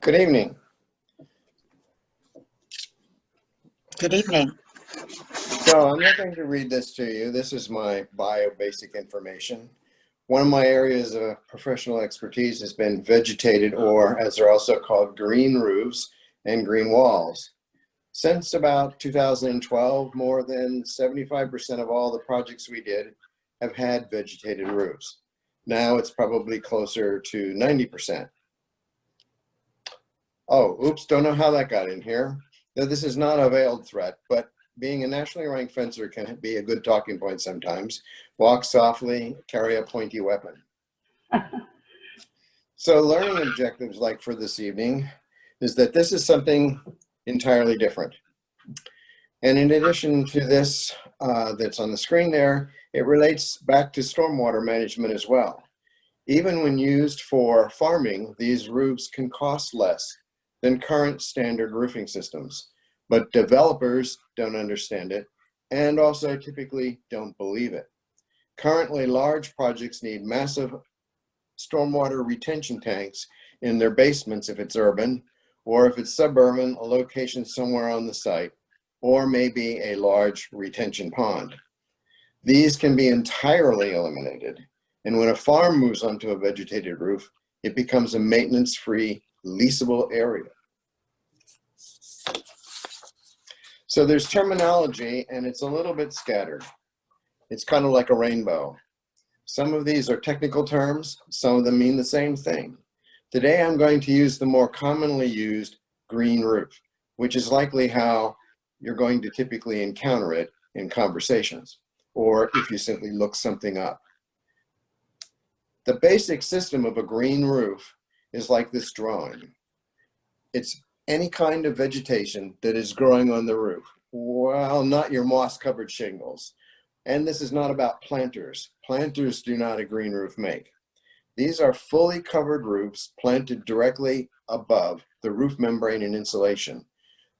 Good evening. Good evening. So I'm not going to read this to you. This is my bio basic information. One of my areas of professional expertise has been vegetated, or as they're also called, green roofs and green walls. Since about 2012, more than 75% of all the projects we did have had vegetated roofs. Now it's probably closer to 90%. Oh, oops, don't know how that got in here. Now, this is not a veiled threat, but being a nationally ranked fencer can be a good talking point sometimes. Walk softly, carry a pointy weapon. So learning objectives like for this evening is that this is something entirely different. And in addition to this that's on the screen there, it relates back to stormwater management as well. Even when used for farming, these roofs can cost less than current standard roofing systems, but developers don't understand it and also typically don't believe it. Currently, large projects need massive stormwater retention tanks in their basements if it's urban, or if it's suburban, a location somewhere on the site, or maybe a large retention pond. These can be entirely eliminated, and when a farm moves onto a vegetated roof, it becomes a maintenance-free, leasable area. So there's terminology, and it's a little bit scattered. It's kind of like a rainbow. Some of these are technical terms, some of them mean the same thing. Today I'm going to use the more commonly used green roof, which is likely how you're going to typically encounter it in conversations, or if you simply look something up. The basic system of a green roof is like this drawing. It's any kind of vegetation that is growing on the roof. Well, not your moss-covered shingles. And this is not about planters. Planters do not a green roof make. These are fully covered roofs planted directly above the roof membrane and insulation.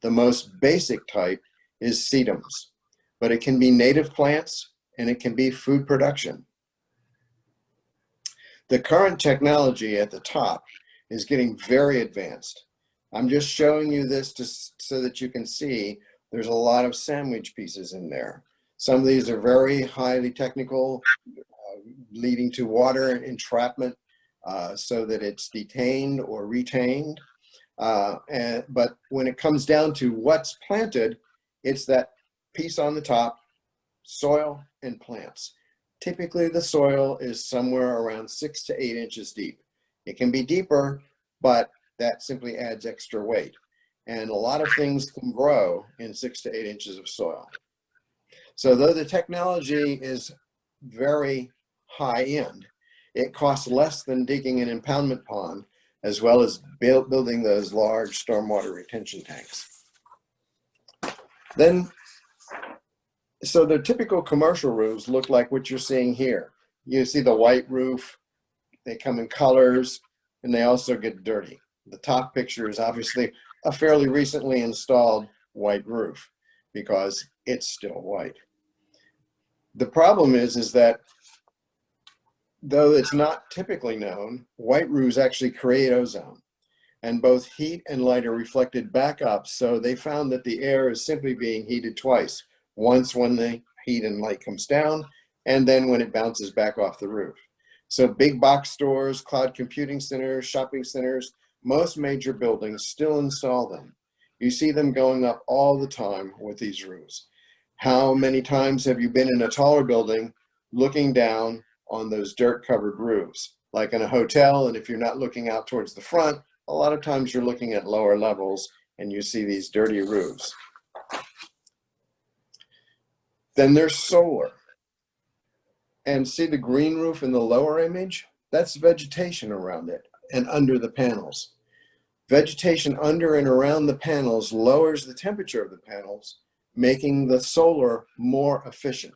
The most basic type is sedums, but it can be native plants and it can be food production. The current technology at the top is getting very advanced. I'm just showing you this so that you can see there's a lot of sandwich pieces in there. Some of these are very highly technical, leading to water entrapment so that it's detained or retained. But when it comes down to what's planted, it's that piece on the top, soil and plants. Typically the soil is somewhere around 6 to 8 inches deep. It can be deeper, but that simply adds extra weight. And a lot of things can grow in 6 to 8 inches of soil. So though the technology is very high end, it costs less than digging an impoundment pond, as well as building those large stormwater retention tanks. So the typical commercial roofs look like what you're seeing here. You see the white roof, they come in colors, and they also get dirty. The top picture is obviously a fairly recently installed white roof because it's still white. The problem is that though it's not typically known, white roofs actually create ozone, and both heat and light are reflected back up. So they found that the air is simply being heated twice, once when the heat and light comes down, and then when it bounces back off the roof. So big box stores, cloud computing centers, shopping centers, most major buildings still install them. You see them going up all the time with these roofs. How many times have you been in a taller building looking down on those dirt covered roofs, like in a hotel? And if you're not looking out towards the front, a lot of times you're looking at lower levels and you see these dirty roofs. Then there's solar. And see the green roof in the lower image? That's vegetation around it and under the panels. Vegetation under and around the panels lowers the temperature of the panels, making the solar more efficient.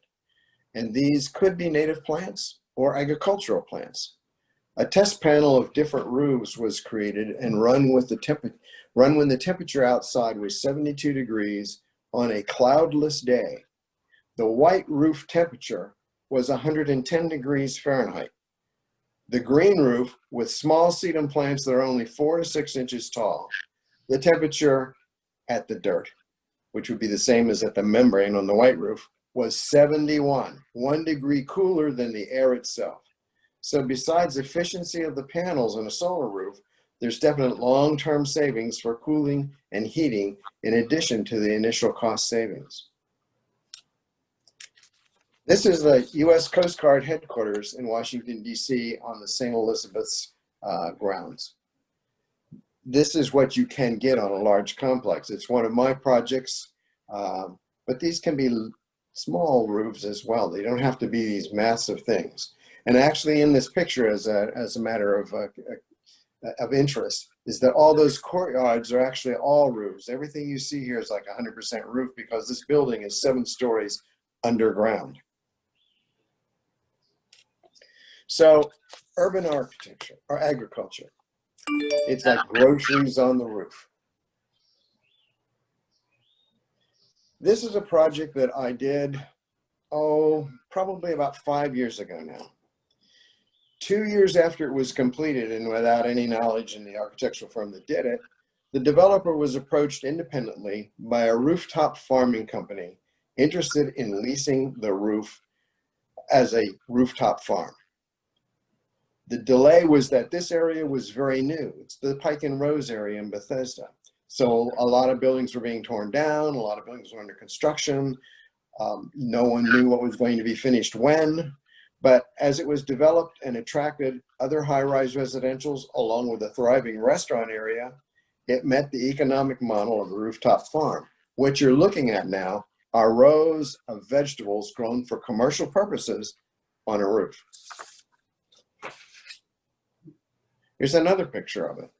And these could be native plants or agricultural plants. A test panel of different roofs was created and run when the temperature outside was 72 degrees on a cloudless day. The white roof temperature was 110 degrees Fahrenheit. The green roof with small sedum plants that are only 4 to 6 inches tall. The temperature at the dirt, which would be the same as at the membrane on the white roof, was 71, 1 degree cooler than the air itself. So besides efficiency of the panels on a solar roof, there's definite long-term savings for cooling and heating in addition to the initial cost savings. This is the U.S. Coast Guard headquarters in Washington, D.C. on the St. Elizabeth's grounds. This is what you can get on a large complex. It's one of my projects, but these can be small roofs as well. They don't have to be these massive things. And actually in this picture, as a matter of interest, is that all those courtyards are actually all roofs. Everything you see here is like 100% roof because this building is 7 stories underground. So urban architecture or agriculture, it's like groceries on the roof. This is a project that I did, probably about 5 years ago now. 2 years after it was completed and without any knowledge in the architectural firm that did it, the developer was approached independently by a rooftop farming company interested in leasing the roof as a rooftop farm. The delay was that this area was very new. It's the Pike and Rose area in Bethesda. So a lot of buildings were being torn down, a lot of buildings were under construction. No one knew what was going to be finished when. But as it was developed and attracted other high-rise residentials along with a thriving restaurant area, it met the economic model of a rooftop farm. What you're looking at now are rows of vegetables grown for commercial purposes on a roof. Here's another picture of it.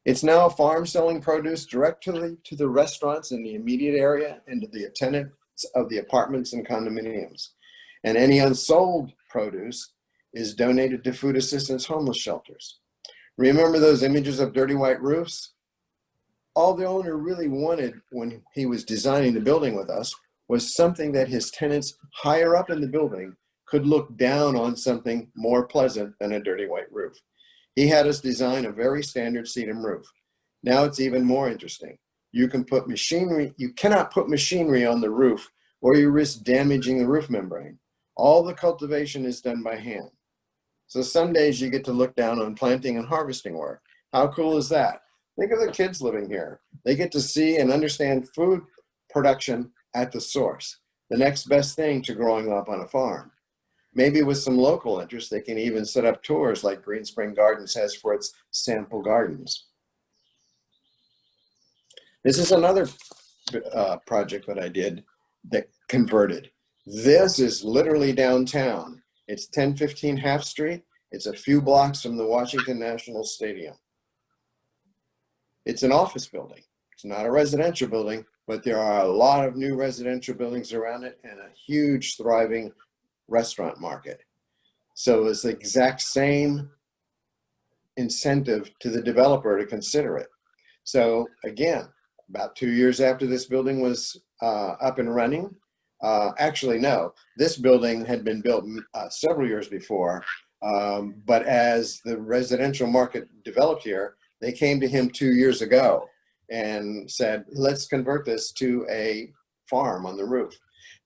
It's now a farm selling produce directly to the restaurants in the immediate area and to the tenants of the apartments and condominiums. And any unsold produce is donated to food assistance homeless shelters. Remember those images of dirty white roofs? All the owner really wanted when he was designing the building with us was something that his tenants higher up in the building could look down on something more pleasant than a dirty white roof. He had us design a very standard sedum roof. Now it's even more interesting. You cannot put machinery on the roof or you risk damaging the roof membrane. All the cultivation is done by hand. So some days you get to look down on planting and harvesting work. How cool is that? Think of the kids living here. They get to see and understand food production at the source, the next best thing to growing up on a farm. Maybe with some local interest, they can even set up tours like Green Spring Gardens has for its sample gardens. This is another project that I did that converted. This is literally downtown. It's 1015 Half Street. It's a few blocks from the Washington National Stadium. It's an office building. It's not a residential building, but there are a lot of new residential buildings around it and a huge thriving restaurant market. So it's the exact same incentive to the developer to consider it. So again, about 2 years after this building was up and running, actually no, this building had been built several years before, but as the residential market developed here, they came to him 2 years ago and said, let's convert this to a farm on the roof.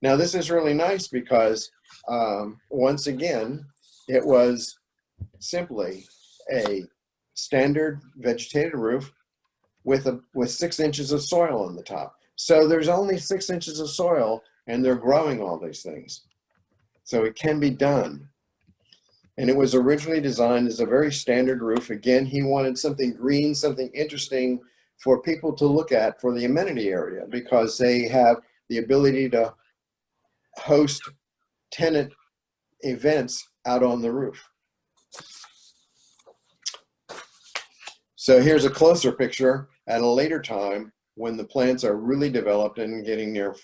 Now this is really nice because once again, it was simply a standard vegetated roof with 6 inches of soil on the top. So there's only 6 inches of soil and they're growing all these things. So it can be done. And it was originally designed as a very standard roof. Again, he wanted something green, something interesting for people to look at for the amenity area because they have the ability to host tenant events out on the roof. So here's a closer picture at a later time when the plants are really developed and getting near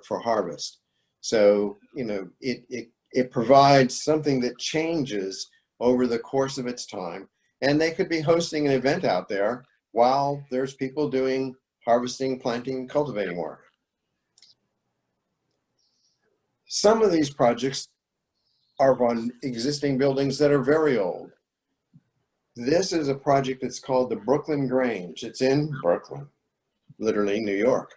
for harvest. So, you know, it provides something that changes over the course of its time. And they could be hosting an event out there while there's people doing harvesting, planting, cultivating work. Some of these projects are on existing buildings that are very old. This is a project that's called the Brooklyn Grange. It's in Brooklyn, literally New York.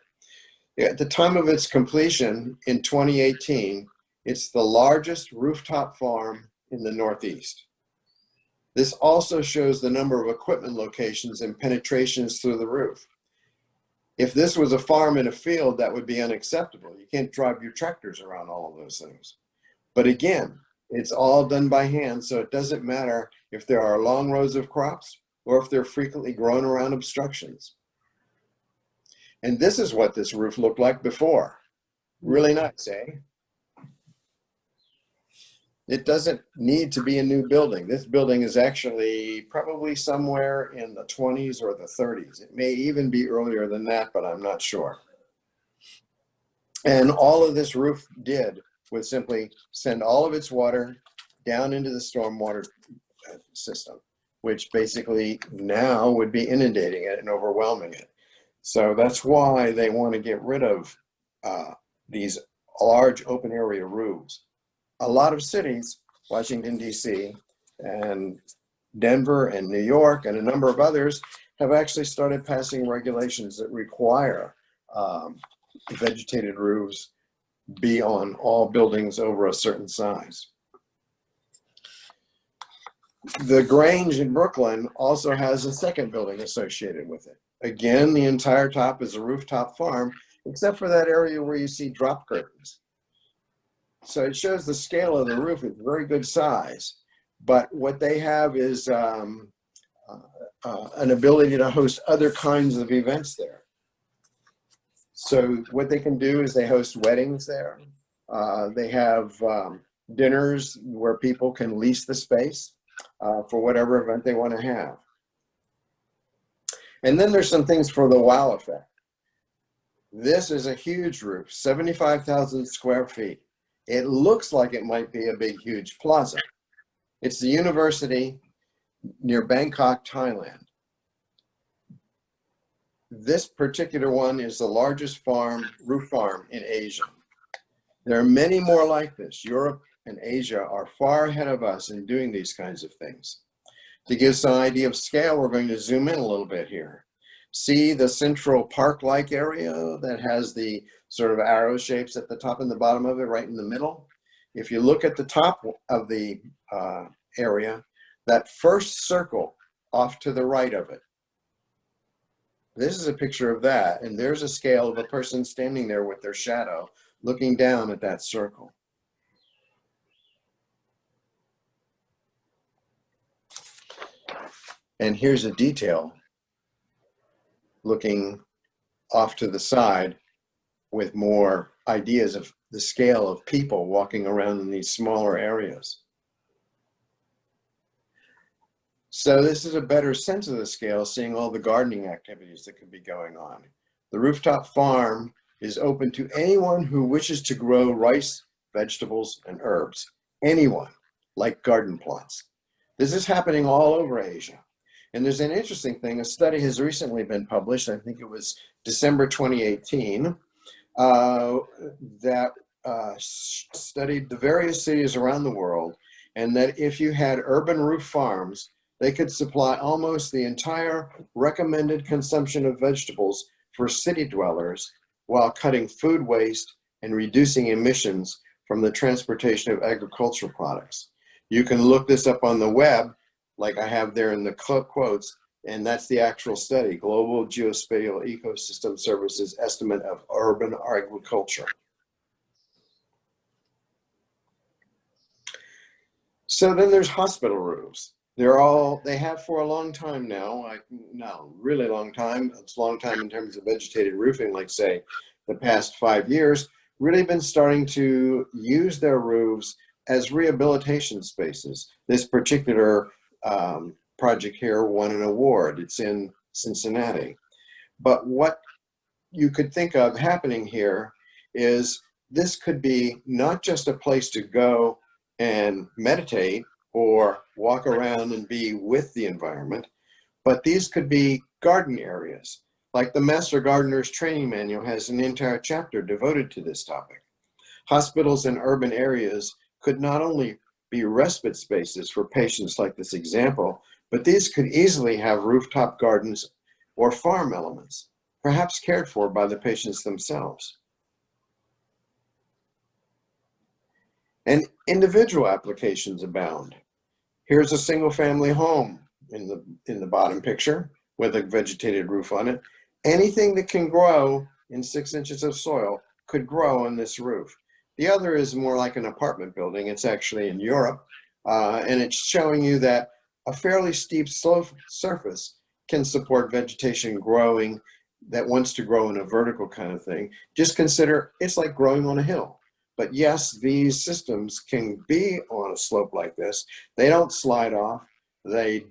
At the time of its completion in 2018, it's the largest rooftop farm in the Northeast. This also shows the number of equipment locations and penetrations through the roof. If this was a farm in a field, that would be unacceptable. You can't drive your tractors around all of those things. But again, it's all done by hand, so it doesn't matter if there are long rows of crops or if they're frequently grown around obstructions. And this is what this roof looked like before. Really nice, eh? It doesn't need to be a new building. This building is actually probably somewhere in the 20s or the 30s. It may even be earlier than that, but I'm not sure. And all of this roof did was simply send all of its water down into the stormwater system, which basically now would be inundating it and overwhelming it. So that's why they want to get rid of these large open area roofs. A lot of cities, Washington, D.C., and Denver and New York and a number of others have actually started passing regulations that require vegetated roofs be on all buildings over a certain size. The Grange in Brooklyn also has a second building associated with it. Again, the entire top is a rooftop farm, except for that area where you see drop curtains. So it shows the scale of the roof is very good size, but what they have is an ability to host other kinds of events there. So what they can do is they host weddings there. They have dinners where people can lease the space for whatever event they want to have. And then there's some things for the wow effect. This is a huge roof, 75,000 square feet. It looks like it might be a big, huge plaza. It's the university near Bangkok, Thailand. This particular one is the largest roof farm in Asia. There are many more like this. Europe and Asia are far ahead of us in doing these kinds of things. To give some idea of scale, we're going to zoom in a little bit here. See the central park-like area that has the sort of arrow shapes at the top and the bottom of it, right in the middle? If you look at the top of the area, that first circle off to the right of it, this is a picture of that, and there's a scale of a person standing there with their shadow looking down at that circle. And here's a detail looking off to the side with more ideas of the scale of people walking around in these smaller areas. So this is a better sense of the scale, seeing all the gardening activities that could be going on. The rooftop farm is open to anyone who wishes to grow rice, vegetables, and herbs. Anyone, like garden plots. This is happening all over Asia. And there's an interesting thing, a study has recently been published, I think it was December 2018, that studied the various cities around the world, and that if you had urban roof farms, they could supply almost the entire recommended consumption of vegetables for city dwellers while cutting food waste and reducing emissions from the transportation of agricultural products. You can look this up on the web, like I have there in the quotes, and that's the actual study, Global Geospatial Ecosystem Services Estimate of Urban Agriculture. So then there's hospital roofs. They have for a long time now, really long time, it's a long time in terms of vegetated roofing, like say the past 5 years, really been starting to use their roofs as rehabilitation spaces. This particular project here won an award. It's in Cincinnati. But what you could think of happening here is this could be not just a place to go and meditate or walk around and be with the environment, but these could be garden areas. Like the Master Gardener's Training Manual has an entire chapter devoted to this topic. Hospitals in urban areas could not only be respite spaces for patients like this example, but these could easily have rooftop gardens or farm elements, perhaps cared for by the patients themselves. And individual applications abound. Here's a single family home in the bottom picture with a vegetated roof on it. Anything that can grow in 6 inches of soil could grow on this roof. The other is more like an apartment building. It's actually in Europe, and it's showing you that a fairly steep slope surface can support vegetation growing that wants to grow in a vertical kind of thing. Just consider it's like growing on a hill. But yes, these systems can be on a slope like this. They don't slide off. They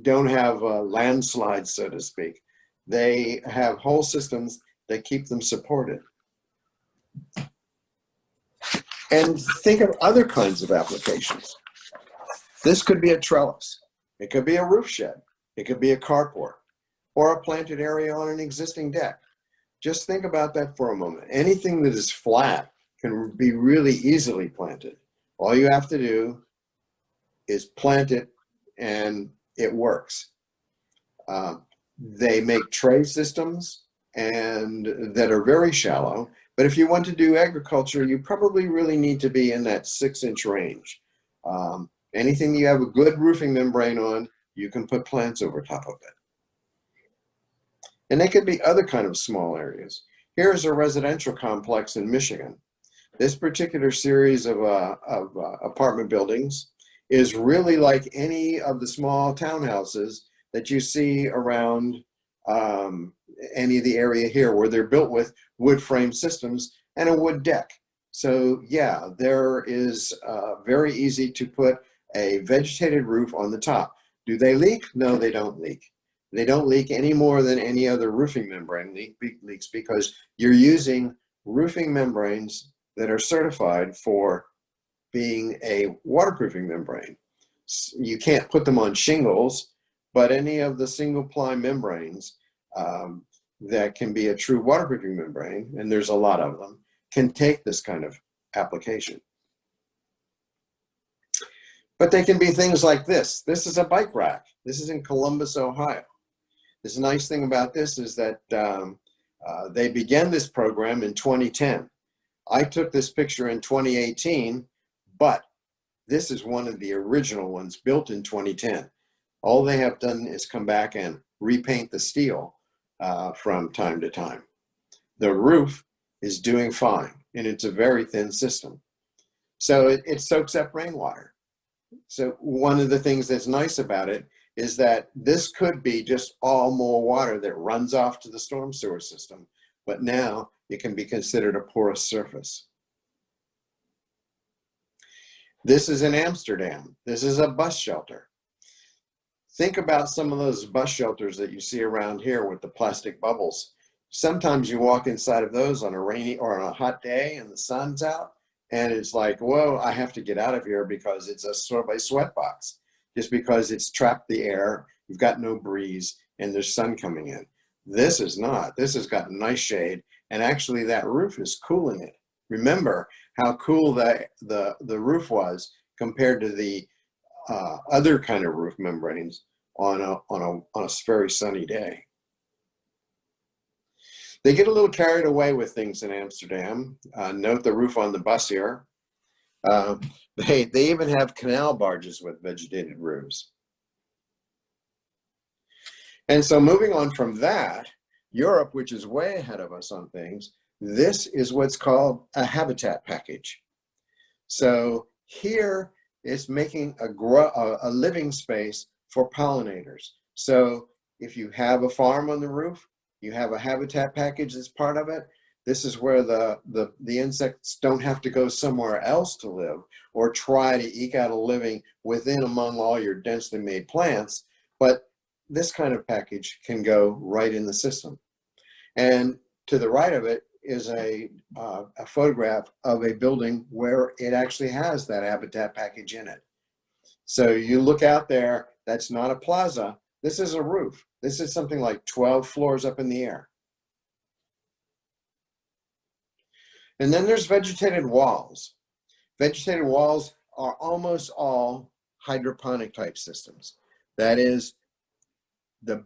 don't have landslides, so to speak. They have whole systems that keep them supported. And think of other kinds of applications. This could be a trellis. It could be a roof shed. It could be a carport or a planted area on an existing deck. Just think about that for a moment. Anything that is flat can be really easily planted. All you have to do is plant it and it works. They make tray systems and that are very shallow, but if you want to do agriculture, you probably really need to be in that 6-inch range. Anything you have a good roofing membrane on, you can put plants over top of it. And they could be other kind of small areas. Here's a residential complex in Michigan. This particular series of apartment buildings is really like any of the small townhouses that you see around any of the area here where they're built with wood frame systems and a wood deck. So yeah, there is very easy to put a vegetated roof on the top. Do they leak? No, they don't leak. They don't leak any more than any other roofing membrane leaks because you're using roofing membranes that are certified for being a waterproofing membrane. You can't put them on shingles, but any of the single ply membranes that can be a true waterproofing membrane, and there's a lot of them, can take this kind of application. But they can be things like this. This is a bike rack. This is in Columbus, Ohio. This nice thing about this is that they began this program in 2010. I took this picture in 2018, but this is one of the original ones built in 2010. All they have done is come back and repaint the steel from time to time. The roof is doing fine, and it's a very thin system. So it soaks up rainwater. So one of the things that's nice about it is that this could be just all more water that runs off to the storm sewer system, but now it can be considered a porous surface. This is in Amsterdam. This is a bus shelter. Think about some of those bus shelters that you see around here with the plastic bubbles. Sometimes you walk inside of those on a rainy or on a hot day and the sun's out, and it's like, whoa, I have to get out of here because it's a sort of a sweat box. Just because it's trapped the air, you've got no breeze, and there's sun coming in. This is not. This has got nice shade, and actually that roof is cooling it. Remember how cool the roof was compared to the other kind of roof membranes on a very sunny day. They get a little carried away with things in Amsterdam. Note the roof on the bus here. They even have canal barges with vegetated roofs. And so moving on from that, Europe, which is way ahead of us on things, this is what's called a habitat package. So here it's making a living space for pollinators. So if you have a farm on the roof, you have a habitat package that's part of it. This is where the insects don't have to go somewhere else to live or try to eke out a living within among all your densely made plants, but this kind of package can go right in the system. And to the right of it is a photograph of a building where it actually has that habitat package in it. So you look out there, that's not a plaza, this is a roof. This is something like 12 floors up in the air. And then there's vegetated walls. Vegetated walls are almost all hydroponic type systems. That is, the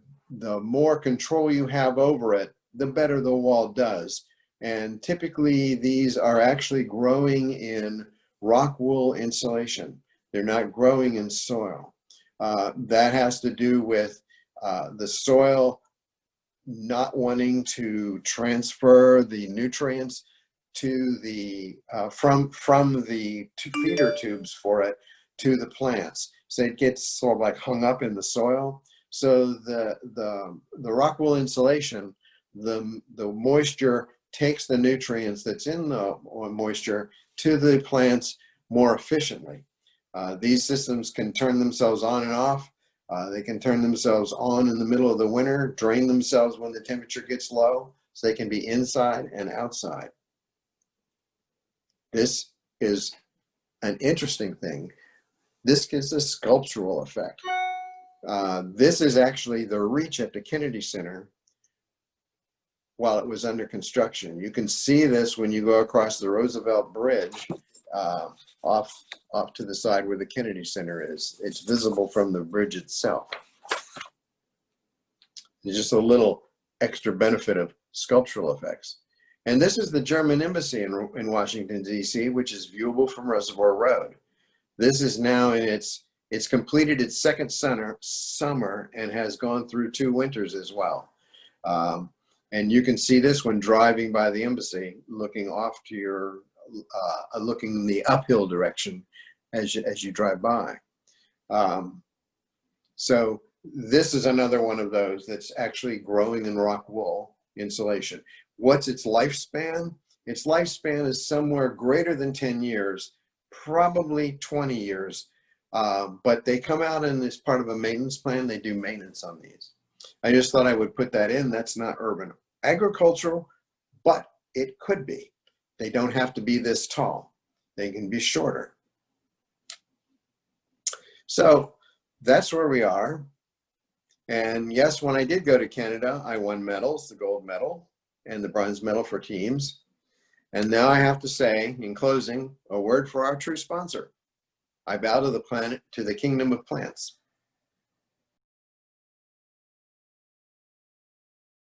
more control you have over it, the better the wall does. And typically these are actually growing in rock wool insulation. They're not growing in soil. That has to do with the soil not wanting to transfer the nutrients to the from the feeder tubes for it to the plants. So it gets sort of like hung up in the soil. So the rock wool insulation, the moisture takes the nutrients that's in the moisture to the plants more efficiently. These systems can turn themselves on and off. They can turn themselves on in the middle of the winter, drain themselves when the temperature gets low, so they can be inside and outside. This is an interesting thing. This gives a sculptural effect. This is actually the reach at the Kennedy Center while it was under construction. You can see this when you go across the Roosevelt Bridge off to the side where the Kennedy Center is. It's visible from the bridge itself. There's just a little extra benefit of sculptural effects. And this is the German embassy in Washington, D.C., which is viewable from Reservoir Road. This is now in it's completed its second summer and has gone through 2 winters as well. And you can see this when driving by the embassy, looking off to your, looking in the uphill direction as you drive by. So this is another one of those that's actually growing in rock wool insulation. What's its lifespan? Its lifespan is somewhere greater than 10 years, probably 20 years. But they come out in this part of a maintenance plan. They do maintenance on these. I just thought I would put that in. That's not urban agricultural, but it could be. They don't have to be this tall. They can be shorter. So that's where we are. And yes, when I did go to Canada, I won medals, the gold medal and the bronze medal for teams. And now I have to say, in closing, a word for our true sponsor. I bow to the planet, to the kingdom of plants.